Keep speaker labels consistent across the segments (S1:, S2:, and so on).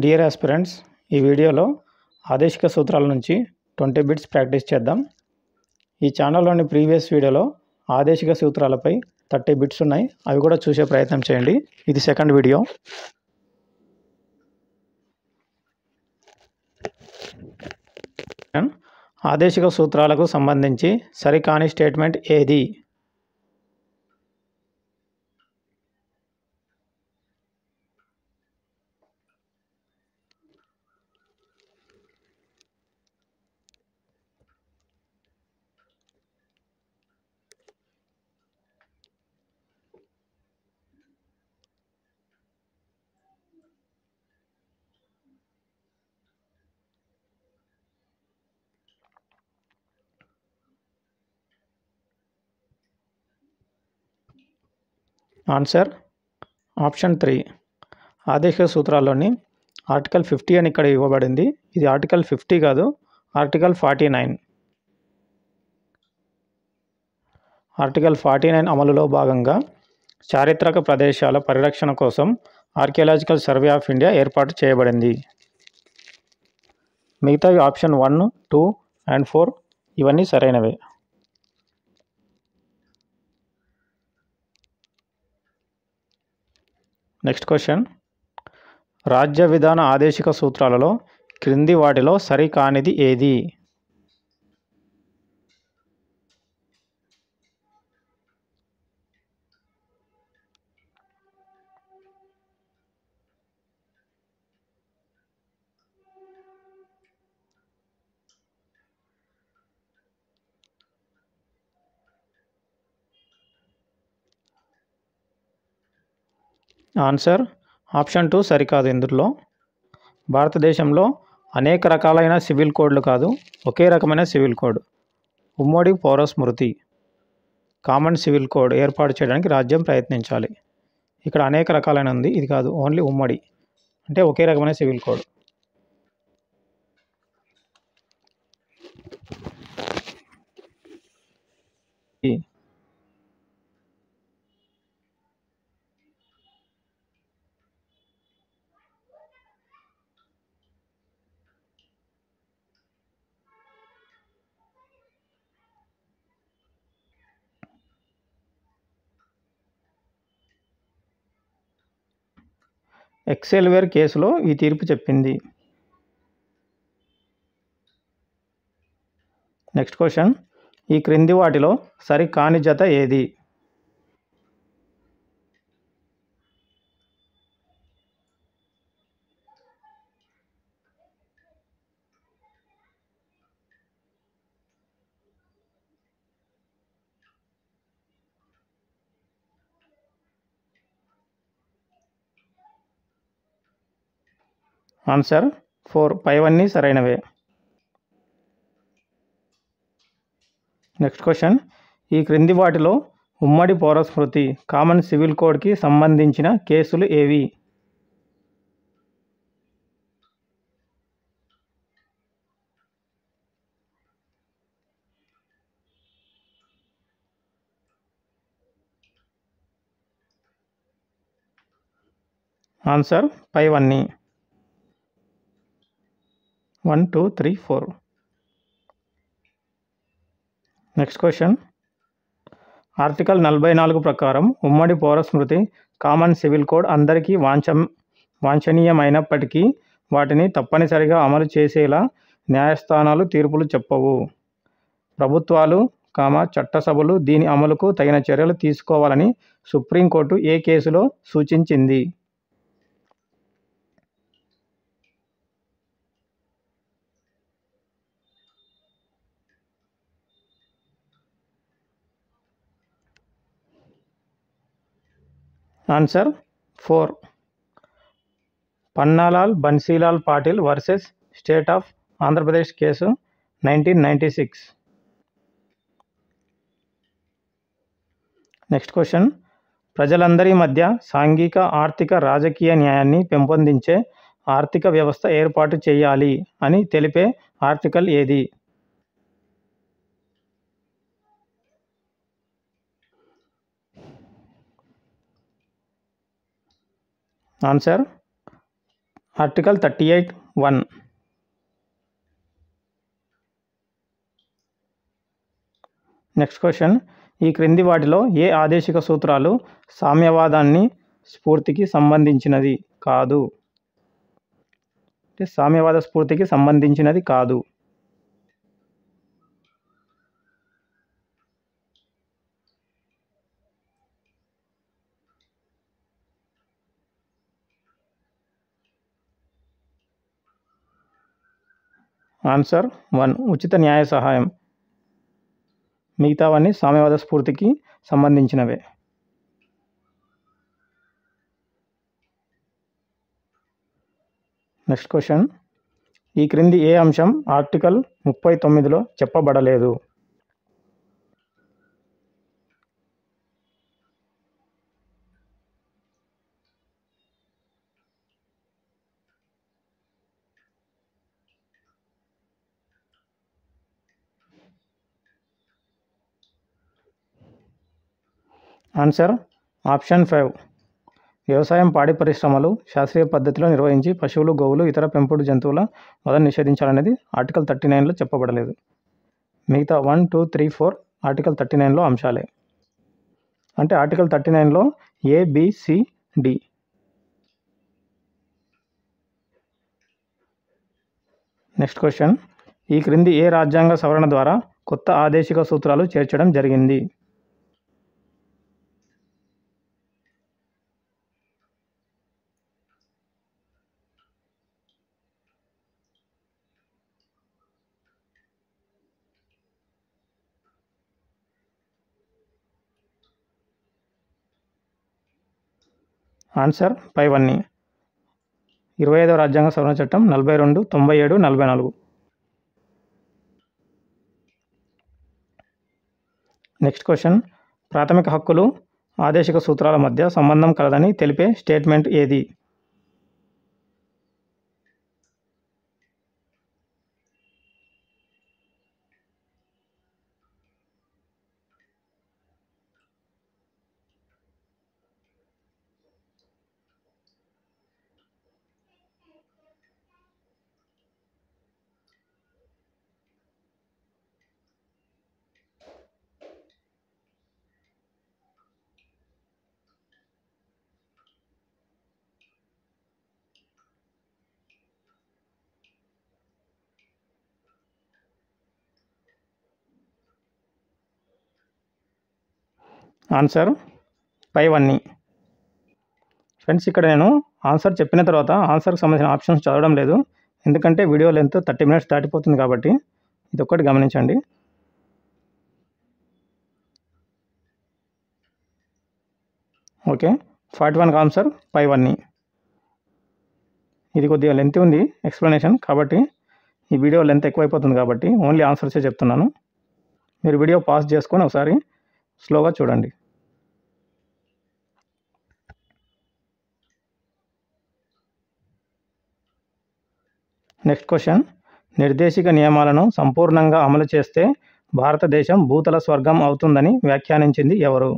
S1: Dear aspirants, ఈ వీడియోలో ఆదేశిక సూత్రాల నుంచి 20 బిట్స్ ప్రాక్టీస్ చేద్దాం. ఈ ఛానల్లోని ప్రీవియస్ వీడియోలో ఆదేశిక సూత్రాలపై 30 బిట్స్ ఉన్నాయి. అవి కూడా చూసే ప్రయత్నం చేయండి. ఇది సెకండ్ వీడియో. ఆదేశిక సూత్రాలకు సంబంధించి సరికాని స్టేట్మెంట్ ఏది? Answer option 3. ఆదేశిక సూత్రాల్లోని ఆర్టికల్ 50 అని ఇక్కడ ఇవ్వబడింది. ఇది ఆర్టికల్ 50 కాదు, ఆర్టికల్ 49. ఆర్టికల్ 49 అమలులో భాగంగా చారిత్రక ప్రదేశాల పరిరక్షణ కోసం ఆర్కియాలజికల్ సర్వే ఆఫ్ ఇండియా ఏర్పాటు చేయబడింది. మిగతావి ఆప్షన్ 1, 2 అండ్ 4 ఇవన్నీ సరైనవే. Next question. రాజ్య విధాన ఆదేశిక సూత్రాలలో క్రింది వాటిలో సరికానిది ఏది? ఆన్సర్ ఆప్షన్ 2 సరికాదు. ఇందులో భారతదేశంలో అనేక రకాలైన సివిల్ కోడ్లు కాదు, ఒకే రకమైన సివిల్ కోడ్, ఉమ్మడి పౌర స్మృతి, కామన్ సివిల్ కోడ్ ఏర్పాటు చేయడానికి రాజ్యం ప్రయత్నించాలి. ఇక్కడ అనేక రకాలైన ఉంది, ఇది కాదు, ఓన్లీ ఉమ్మడి అంటే ఒకే రకమైన సివిల్ కోడ్. ఎక్సెల్వేర్ కేసులో ఈ తీర్పు చెప్పింది. Next question. ఈ క్రింది వాటిలో సరికాని జత ఏది? ఆన్సర్ 4. పైవన్నీ సరైనవే. Next question. ఈ క్రింది వాటిలో ఉమ్మడి పౌర స్మృతి కామన్ సివిల్ కోడ్కి సంబంధించిన కేసులు ఏవి? ఆన్సర్ పైవన్నీ 1, 2, 3, 4. Next question. ఆర్టికల్ 44 ప్రకారం ఉమ్మడి పౌర స్మృతి కామన్ సివిల్ కోడ్ అందరికీ వాంఛనీయమైనప్పటికీ వాటిని తప్పనిసరిగా అమలు చేసేలా న్యాయస్థానాలు తీర్పులు చెప్పవు. ప్రభుత్వాలు, చట్టసభలు దీని అమలుకు తగిన చర్యలు తీసుకోవాలని సుప్రీంకోర్టు ఏ కేసులో సూచించింది? Answer 4. Pannalal Bansilal Patil versus state of Andhra Pradesh case 1996. Next question. ప్రజలందరి మధ్య సాంఘిక, ఆర్థిక, రాజకీయ న్యాయాన్ని పెంపొందించే ఆర్థిక వ్యవస్థ ఏర్పాటు చేయాలి అని తెలిపే ఆర్టికల్ ఏది? Answer article 38(1). నెక్స్ట్ క్వశ్చన్, ఈ క్రింది వాటిలో ఏ ఆదేశిక సూత్రాలు సామ్యవాదాన్ని స్ఫూర్తికి సంబంధించినది కాదు? అంటే సామ్యవాద స్ఫూర్తికి సంబంధించినది కాదు. ఆన్సర్ 1, ఉచిత న్యాయ సహాయం. మిగతావన్నీ సామ్యవాద స్ఫూర్తికి సంబంధించినవే. నెక్స్ట్ క్వశ్చన్, ఈ క్రింది ఏ అంశం ఆర్టికల్ 39లో చెప్పబడలేదు? ఆన్సర్ ఆప్షన్ 5, వ్యవసాయం, పాడి పరిశ్రమలు శాస్త్రీయ పద్ధతిలో నిర్వహించి పశువులు, గోవులు, ఇతర పెంపుడు జంతువుల వధను నిషేధించాలనేది ఆర్టికల్ 39లో చెప్పబడలేదు. మిగతా 1, 2, 3, 4 ఆర్టికల్ 39లో అంశాలే. అంటే ఆర్టికల్ 39లో ABCD. నెక్స్ట్ క్వశ్చన్, ఈ క్రింది ఏ రాజ్యాంగ సవరణ ద్వారా కొత్త ఆదేశిక సూత్రాలు చేర్చడం జరిగింది? ఆన్సర్ పైవన్నీ. 25వ రాజ్యాంగ సవరణ చట్టం 42, 97, 44. నెక్స్ట్ క్వశ్చన్, ప్రాథమిక హక్కులు ఆదేశిక సూత్రాల మధ్య సంబంధం కలదని తెలిపే స్టేట్మెంట్ ఏది? ఆన్సర్ పైవన్నీ. ఫ్రెండ్స్, ఇక్కడ నేను ఆన్సర్ చెప్పిన తర్వాత ఆన్సర్కి సంబంధించిన ఆప్షన్స్ చదవడం లేదు, ఎందుకంటే వీడియో లెంత్ 30 minutes దాటిపోతుంది కాబట్టి. ఇది ఒక్కటి గమనించండి. ఓకే, 41 ఆన్సర్ పైవన్నీ. ఇది కొద్దిగా లెంత్ ఉంది ఎక్స్ప్లెనేషన్, కాబట్టి ఈ వీడియో లెంత్ ఎక్కువైపోతుంది కాబట్టి ఓన్లీ ఆన్సర్సే చెప్తున్నాను. మీరు వీడియో పాజ్ చేసుకొని ఒకసారి స్లోగా చూడండి. నెక్స్ట్ క్వశ్చన్, నిర్దేశిక నియమాలను సంపూర్ణంగా అమలు చేస్తే భారతదేశం భూతల స్వర్గం అవుతుందని వ్యాఖ్యానించింది ఎవరు?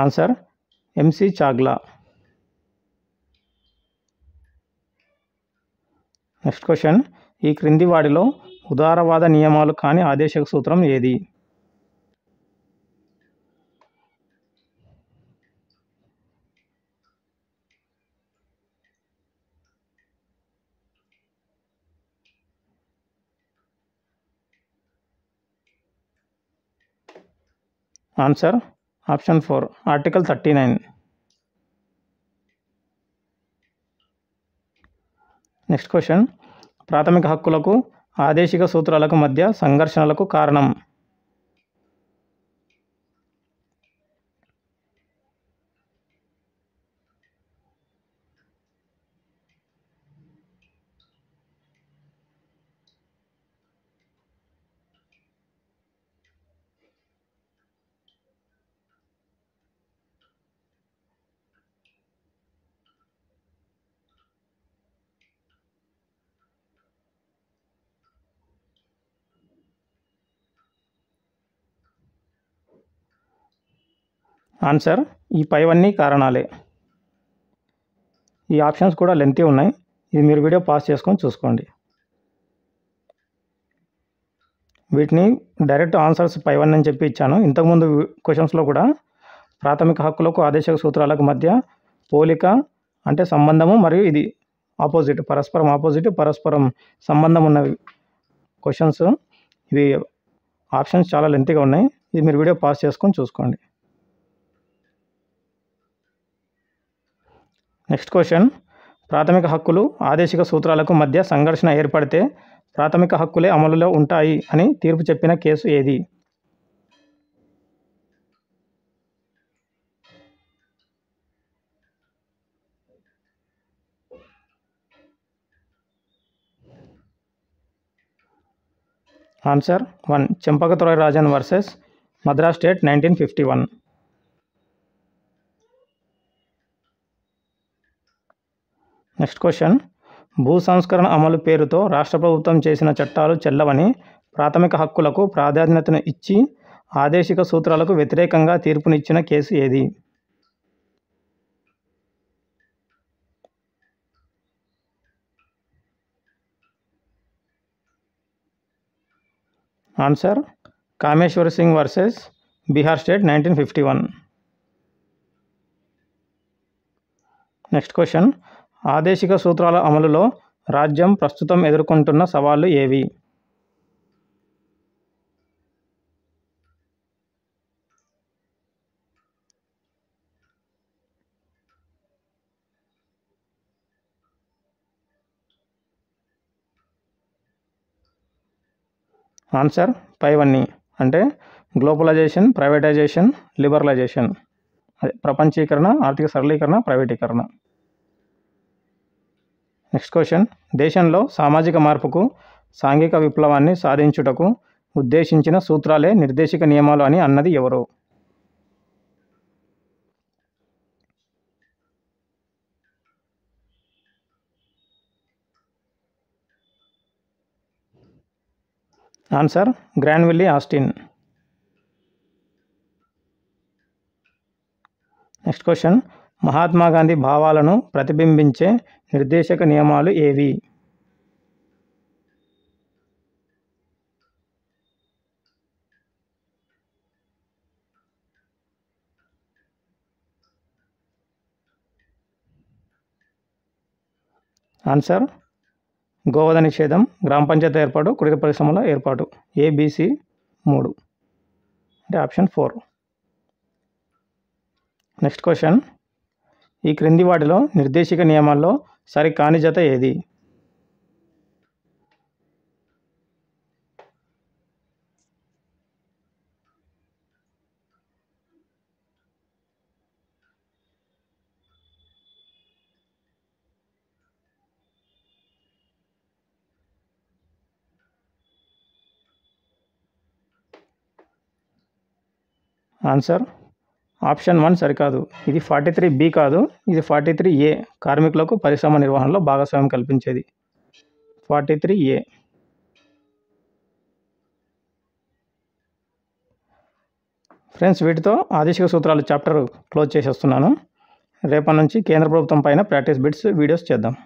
S1: Answer MC Chagla. Next question, ఈ క్రింది వాటిలో ఉదారవాద నియమాలు కాని ఆదేశక సూత్రం ఏది? Answer option 4, article 39. Next question, ప్రాథమిక హక్కులకు ఆదేశిక సూత్రాలకు మధ్య సంఘర్షణలకు కారణం? ఆన్సర్ ఈ పైవన్నీ కారణాలే. ఈ ఆప్షన్స్ కూడా లెంతీ ఉన్నాయి, ఇది మీరు వీడియో పాస్ చేసుకొని చూసుకోండి. వీటిని డైరెక్ట్ ఆన్సర్స్ పైవన్నీ అని చెప్పి ఇచ్చాను. ఇంతకుముందు క్వశ్చన్స్లో కూడా ప్రాథమిక హక్కులకు ఆదేశక సూత్రాలకు మధ్య పోలిక అంటే సంబంధము, మరియు ఇది ఆపోజిట్, పరస్పరం సంబంధం ఉన్నవి క్వశ్చన్స్. ఇవి ఆప్షన్స్ చాలా లెంతీగా ఉన్నాయి, ఇది మీరు వీడియో పాస్ చేసుకొని చూసుకోండి. నెక్స్ట్ క్వశ్చన్, ప్రాథమిక హక్కులు ఆదేశిక సూత్రాలకు మధ్య సంఘర్షణ ఏర్పడితే ప్రాథమిక హక్కులే అమలులో ఉంటాయి అని తీర్పు చెప్పిన కేసు ఏది? Answer 1 చెంపకతొరై Rajan versus Madras state 1951. Next question, భూ సంస్కరణ అమలు పేరుతో రాష్ట్ర ప్రభుత్వం చేసిన చట్టాలు చెల్లవని ప్రాథమిక హక్కులకు ప్రాధాన్యతను ఇచ్చి ఆదేశిక సూత్రాలకు వ్యతిరేకంగా తీర్పునిచ్చిన కేసు ఏది? Answer Kameshwar Singh versus Bihar state 1951. Next question, ఆదేశిక సూత్రాల అమలులో రాజ్యం ప్రస్తుతం ఎదుర్కొంటున్న సవాళ్లు ఏవి? ఆన్సర్ పైవన్నీ, అంటే గ్లోబలైజేషన్, ప్రైవేటైజేషన్, లిబరలైజేషన్, అదే ప్రపంచీకరణ, ఆర్థిక సరళీకరణ, ప్రైవేటీకరణ. నెక్స్ట్ క్వశ్చన్, దేశంలో సామాజిక మార్పుకు సాంఘిక విప్లవాన్ని సాధించుటకు ఉద్దేశించిన సూత్రాలే నిర్దేశిక నియమాలు అని అన్నది ఎవరు? Answer Granville Austin. Next question, Mahatma Gandhi భావాలను ప్రతిబింబించే నిర్దేశక నియమాలు ఏవి? ఆన్సర్ గోవధ నిషేధం, గ్రామ పంచాయతీ ఏర్పాటు, కుటీర పరిశ్రమల ఏర్పాటు. ABC 3 అంటే ఆప్షన్ 4. నెక్స్ట్ క్వశ్చన్, ఈ క్రింది వాటిలో నిర్దేశిక నియమాల్లో సరికాని జత ఏది? ఆన్సర్ ఆప్షన్ 1 సరికాదు. ఇది 43B కాదు, ఇది 43A, కార్మికులకు పరిశ్రమ నిర్వహణలో భాగస్వామ్యం కల్పించేది. 43A. ఫ్రెండ్స్, వీటితో ఆదేశిక సూత్రాలు చాప్టర్ క్లోజ్ చేసేస్తున్నాను. రేపటి నుంచి కేంద్ర ప్రభుత్వం పైన ప్రాక్టీస్ బిట్స్ వీడియోస్ చేద్దాం.